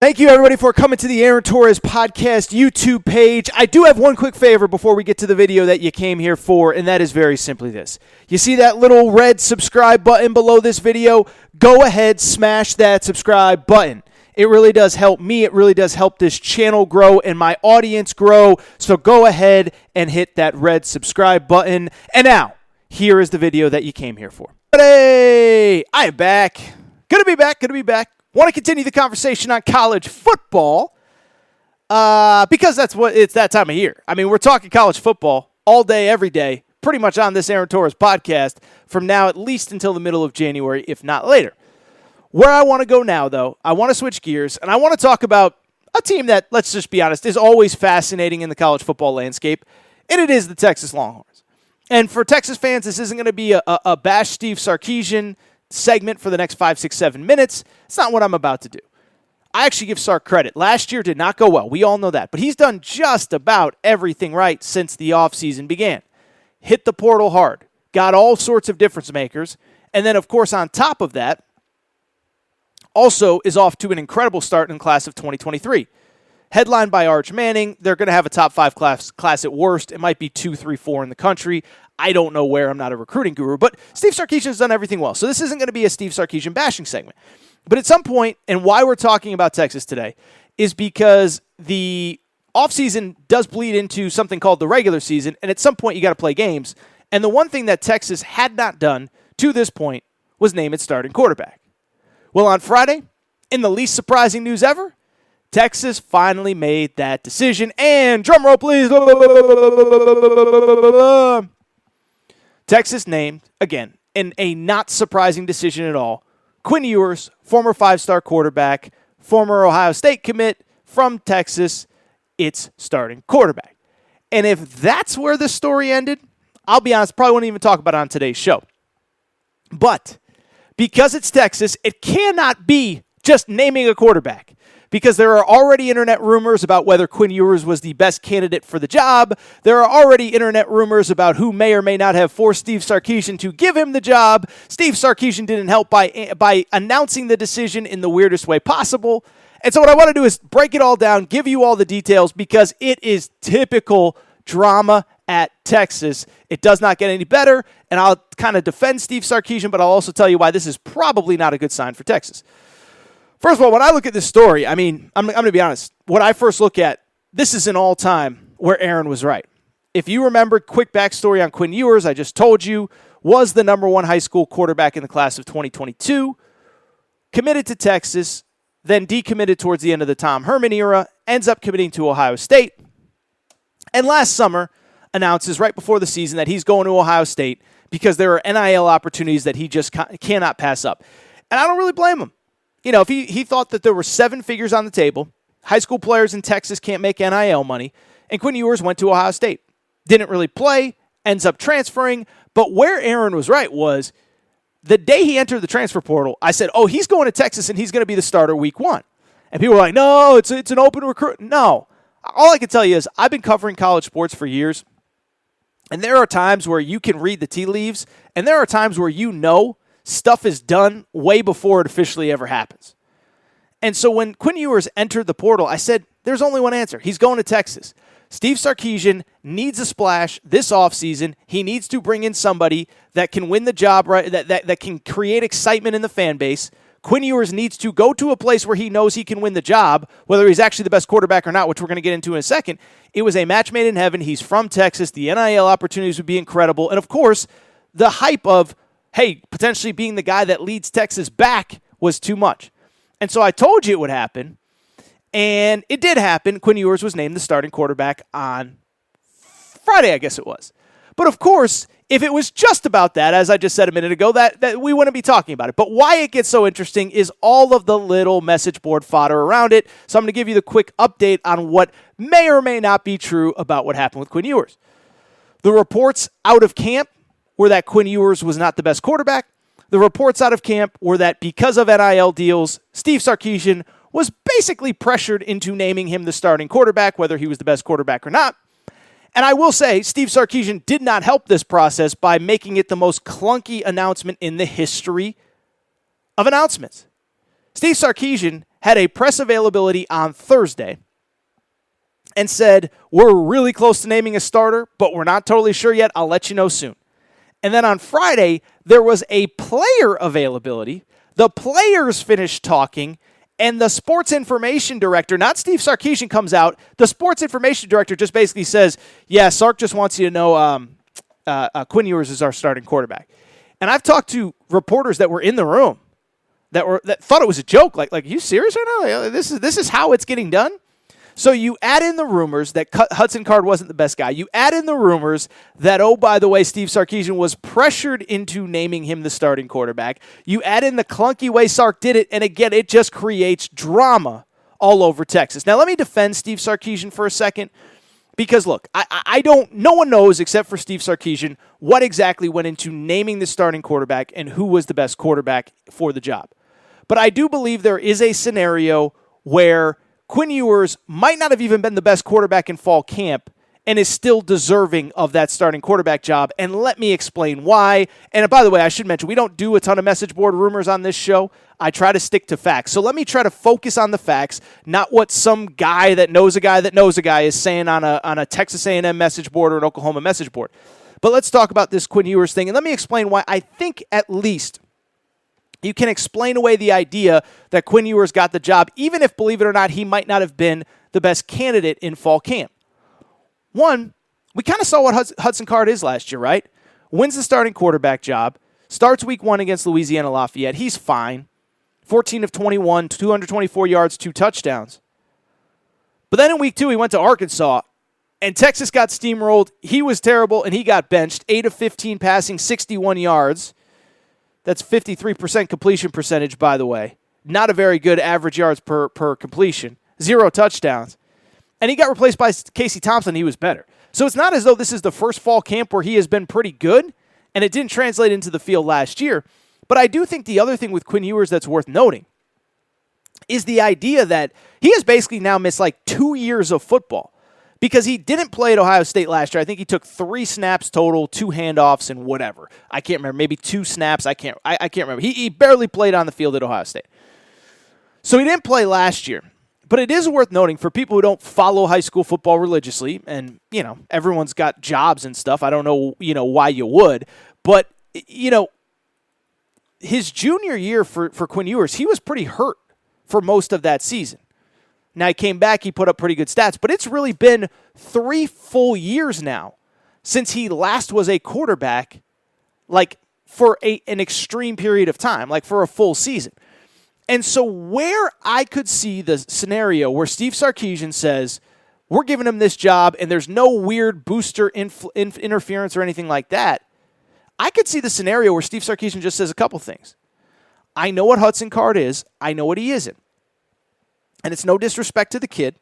Thank you, everybody, for coming to the Aaron Torres Podcast YouTube page. I do have one quick favor before we get to the video that you came here for, and that is very simply this. You see that little red subscribe button below this video? Go ahead, smash that subscribe button. It really does help me. It really does help this channel grow and my audience grow. So go ahead and hit that red subscribe button. And now, here is the video that you came here for. Hey, I am back. Good to be back. Want to continue the conversation on college football because it's that time of year. I mean, we're talking college football all day, every day, pretty much on this Aaron Torres podcast from now at least until the middle of January, if not later. Where I want to go now, though, I want to switch gears, and I want to talk about a team that, let's just be honest, is always fascinating in the college football landscape, and it is the Texas Longhorns. And for Texas fans, this isn't going to be a bash Steve Sarkisian segment for the next 5, 6, 7 minutes. It's not what I'm about to do. I actually give Sark credit. Last year did not go well. We all know that. But he's done just about everything right since the offseason began. Hit the portal hard. Got all sorts of difference makers. And then, of course, on top of that, also is off to an incredible start in the class of 2023. Headlined by Arch Manning, they're going to have a top 5 class at worst. It might be 2, 3, 4 in the country. I don't know where. I'm not a recruiting guru. But Steve Sarkisian's done everything well. So this isn't going to be a Steve Sarkisian bashing segment. But at some point, and why we're talking about Texas today, is because the offseason does bleed into something called the regular season. And at some point, you got to play games. And the one thing that Texas had not done to this point was name its starting quarterback. Well, on Friday, in the least surprising news ever, Texas finally made that decision. And drum roll, please. Texas named, again, in a not surprising decision at all, Quinn Ewers, former 5-star quarterback, former Ohio State commit from Texas, its starting quarterback. And if that's where the story ended, I'll be honest, probably won't even talk about it on today's show. But because it's Texas, it cannot be just naming a quarterback. Because there are already internet rumors about whether Quinn Ewers was the best candidate for the job. There are already internet rumors about who may or may not have forced Steve Sarkisian to give him the job. Steve Sarkisian didn't help by announcing the decision in the weirdest way possible. And so what I want to do is break it all down, give you all the details, because it is typical drama at Texas. It does not get any better, and I'll kind of defend Steve Sarkisian, but I'll also tell you why this is probably not a good sign for Texas. First of all, when I look at this story, I mean, I'm going to be honest. When I first look at, this is an all-time where Aaron was right. If you remember, quick backstory on Quinn Ewers, I just told you, was the number 1 high school quarterback in the class of 2022, committed to Texas, then decommitted towards the end of the Tom Herman era, ends up committing to Ohio State, and last summer announces right before the season that he's going to Ohio State because there are NIL opportunities that he just cannot pass up. And I don't really blame him. You know, if he thought that there were 7 figures on the table, high school players in Texas can't make NIL money, and Quinn Ewers went to Ohio State. Didn't really play, ends up transferring, but where Aaron was right was the day he entered the transfer portal, I said, oh, he's going to Texas and he's going to be the starter week 1. And people were like, no, it's an open recruit. No. All I can tell you is I've been covering college sports for years, and there are times where you can read the tea leaves, and there are times where you know stuff is done way before it officially ever happens. And so when Quinn Ewers entered the portal, I said, there's only one answer. He's going to Texas. Steve Sarkisian needs a splash this offseason. He needs to bring in somebody that can win the job, right? That can create excitement in the fan base. Quinn Ewers needs to go to a place where he knows he can win the job, whether he's actually the best quarterback or not, which we're going to get into in a second. It was a match made in heaven. He's from Texas. The NIL opportunities would be incredible. And, of course, the hype of, hey, potentially being the guy that leads Texas back was too much. And so I told you it would happen, and it did happen. Quinn Ewers was named the starting quarterback on Friday, I guess it was. But, of course, if it was just about that, as I just said a minute ago, that we wouldn't be talking about it. But why it gets so interesting is all of the little message board fodder around it. So I'm going to give you the quick update on what may or may not be true about what happened with Quinn Ewers. The reports out of camp were that Quinn Ewers was not the best quarterback. The reports out of camp were that because of NIL deals, Steve Sarkisian was basically pressured into naming him the starting quarterback, whether he was the best quarterback or not. And I will say, Steve Sarkisian did not help this process by making it the most clunky announcement in the history of announcements. Steve Sarkisian had a press availability on Thursday and said, we're really close to naming a starter, but we're not totally sure yet. I'll let you know soon. And then on Friday, there was a player availability. The players finished talking, and the sports information director, not Steve Sarkisian, comes out. The sports information director just basically says, yeah, Sark just wants you to know Quinn Ewers is our starting quarterback. And I've talked to reporters that were in the room that thought it was a joke. Like, are you serious right now? This is how it's getting done? So you add in the rumors that Hudson Card wasn't the best guy. You add in the rumors that, oh, by the way, Steve Sarkisian was pressured into naming him the starting quarterback. You add in the clunky way Sark did it, and again, it just creates drama all over Texas. Now, let me defend Steve Sarkisian for a second, because, look, no one knows except for Steve Sarkisian what exactly went into naming the starting quarterback and who was the best quarterback for the job. But I do believe there is a scenario where Quinn Ewers might not have even been the best quarterback in fall camp and is still deserving of that starting quarterback job. And let me explain why. And by the way, I should mention, we don't do a ton of message board rumors on this show. I try to stick to facts. So let me try to focus on the facts, not what some guy that knows a guy that knows a guy is saying on a Texas A&M message board or an Oklahoma message board. But let's talk about this Quinn Ewers thing. And let me explain why I think at least you can explain away the idea that Quinn Ewers got the job, even if, believe it or not, he might not have been the best candidate in fall camp. One, we kind of saw what Hudson Card is last year, right? Wins the starting quarterback job, starts week 1 against Louisiana Lafayette. He's fine. 14 of 21, 224 yards, 2 touchdowns. But then in week 2, he went to Arkansas, and Texas got steamrolled. He was terrible, and he got benched. 8 of 15 passing, 61 yards. That's 53% completion percentage, by the way. Not a very good average yards per completion. 0 touchdowns. And he got replaced by Casey Thompson. He was better. So it's not as though this is the first fall camp where he has been pretty good, and it didn't translate into the field last year. But I do think the other thing with Quinn Ewers that's worth noting is the idea that he has basically now missed like 2 years of football because he didn't play at Ohio State last year. I think he took 3 snaps total, 2 handoffs, and whatever. I can't remember. Maybe 2 snaps. I can't remember. He barely played on the field at Ohio State. So he didn't play last year. But it is worth noting for people who don't follow high school football religiously, and, everyone's got jobs and stuff. I don't know, why you would. But, his junior year for Quinn Ewers, he was pretty hurt for most of that season. Now, he came back, he put up pretty good stats, but it's really been 3 full years now since he last was a quarterback, like, for an extreme period of time, like for a full season. And so where I could see the scenario where Steve Sarkisian says, we're giving him this job and there's no weird booster interference or anything like that, I could see the scenario where Steve Sarkisian just says a couple things. I know what Hudson Card is. I know what he isn't. And it's no disrespect to the kid,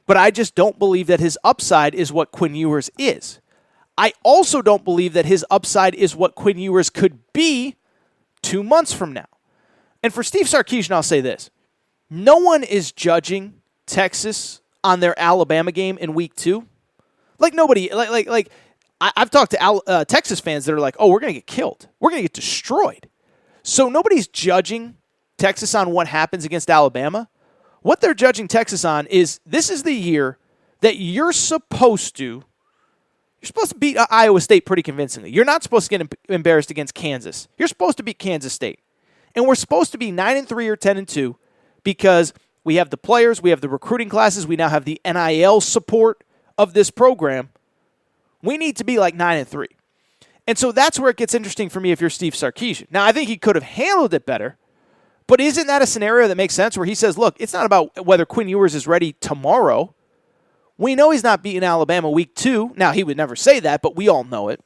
but I just don't believe that his upside is what Quinn Ewers is. I also don't believe that his upside is what Quinn Ewers could be 2 months from now. And for Steve Sarkisian, I'll say this. No one is judging Texas on their Alabama game in week 2. Like nobody, I've talked to Texas fans that are like, oh, we're going to get killed. We're going to get destroyed. So nobody's judging Texas on what happens against Alabama. What they're judging Texas on is this is the year that you're supposed to beat Iowa State pretty convincingly. You're not supposed to get embarrassed against Kansas. You're supposed to beat Kansas State. And we're supposed to be 9-3 or 10-2 because we have the players, we have the recruiting classes, we now have the NIL support of this program. We need to be like 9-3. And so that's where it gets interesting for me if you're Steve Sarkisian. Now, I think he could have handled it better, but isn't that a scenario that makes sense where he says, look, it's not about whether Quinn Ewers is ready tomorrow. We know he's not beating Alabama week 2. Now, he would never say that, but we all know it.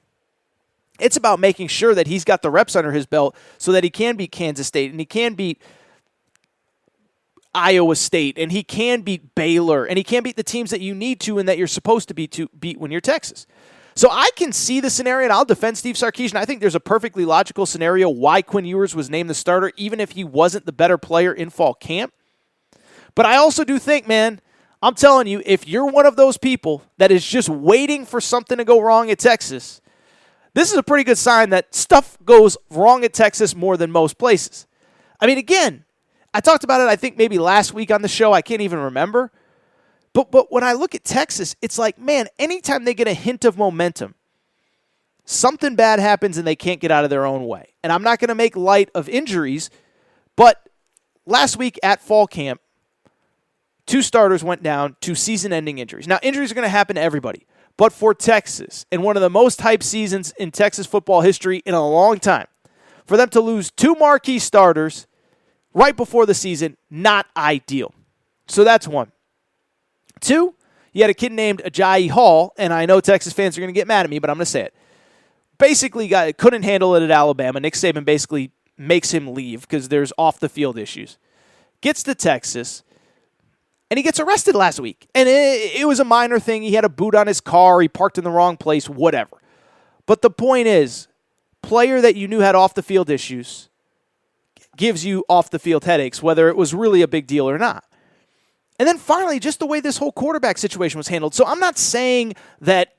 It's about making sure that he's got the reps under his belt so that he can beat Kansas State and he can beat Iowa State and he can beat Baylor and he can beat the teams that you need to and that you're supposed to beat when you're Texas. So I can see the scenario, and I'll defend Steve Sarkisian. I think there's a perfectly logical scenario why Quinn Ewers was named the starter, even if he wasn't the better player in fall camp. But I also do think, man, I'm telling you, if you're one of those people that is just waiting for something to go wrong at Texas, this is a pretty good sign that stuff goes wrong at Texas more than most places. I mean, again, I talked about it, I think, maybe last week on the show. I can't even remember. But when I look at Texas, it's like, man, anytime they get a hint of momentum, something bad happens and they can't get out of their own way. And I'm not going to make light of injuries, but last week at fall camp, 2 starters went down to season-ending injuries. Now, injuries are going to happen to everybody, but for Texas, in one of the most hyped seasons in Texas football history in a long time, for them to lose 2 marquee starters right before the season, not ideal. So that's one. 2, you had a kid named Ajayi Hall, and I know Texas fans are going to get mad at me, but I'm going to say it. Basically, couldn't handle it at Alabama. Nick Saban basically makes him leave because there's off-the-field issues. Gets to Texas, and he gets arrested last week. And it was a minor thing. He had a boot on his car. He parked in the wrong place, whatever. But the point is, player that you knew had off-the-field issues gives you off-the-field headaches, whether it was really a big deal or not. And then finally, just the way this whole quarterback situation was handled. So I'm not saying that,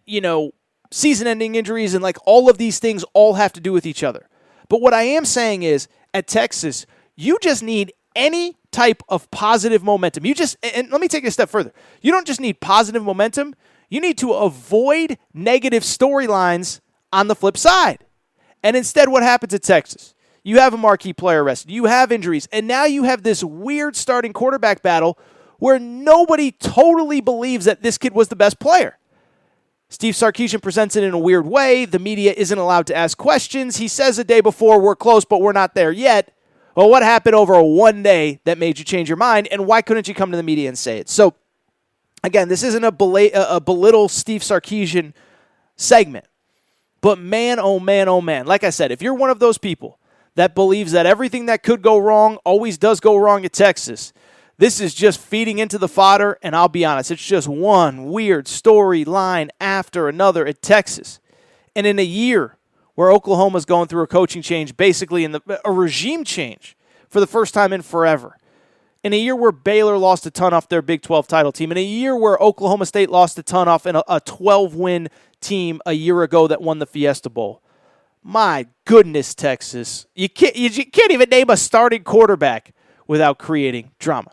season-ending injuries and like all of these things all have to do with each other. But what I am saying is, at Texas, you just need any type of positive momentum. And let me take it a step further. You don't just need positive momentum. You need to avoid negative storylines on the flip side. And instead, what happens at Texas? You have a marquee player arrested. You have injuries. And now you have this weird starting quarterback battle where nobody totally believes that this kid was the best player. Steve Sarkisian presents it in a weird way. The media isn't allowed to ask questions. He says the day before, we're close, but we're not there yet. Well, what happened over one day that made you change your mind, and why couldn't you come to the media and say it? So, again, this isn't a belittle Steve Sarkisian segment, but man, oh man, like I said, if you're one of those people that believes that everything that could go wrong always does go wrong at Texas, this is just feeding into the fodder, and I'll be honest, it's just one weird storyline after another at Texas. And in a year where Oklahoma's going through a coaching change, basically a regime change for the first time in forever, in a year where Baylor lost a ton off their Big 12 title team, in a year where Oklahoma State lost a ton off in a 12-win team a year ago that won the Fiesta Bowl. My goodness, Texas. You can't even name a starting quarterback without creating drama.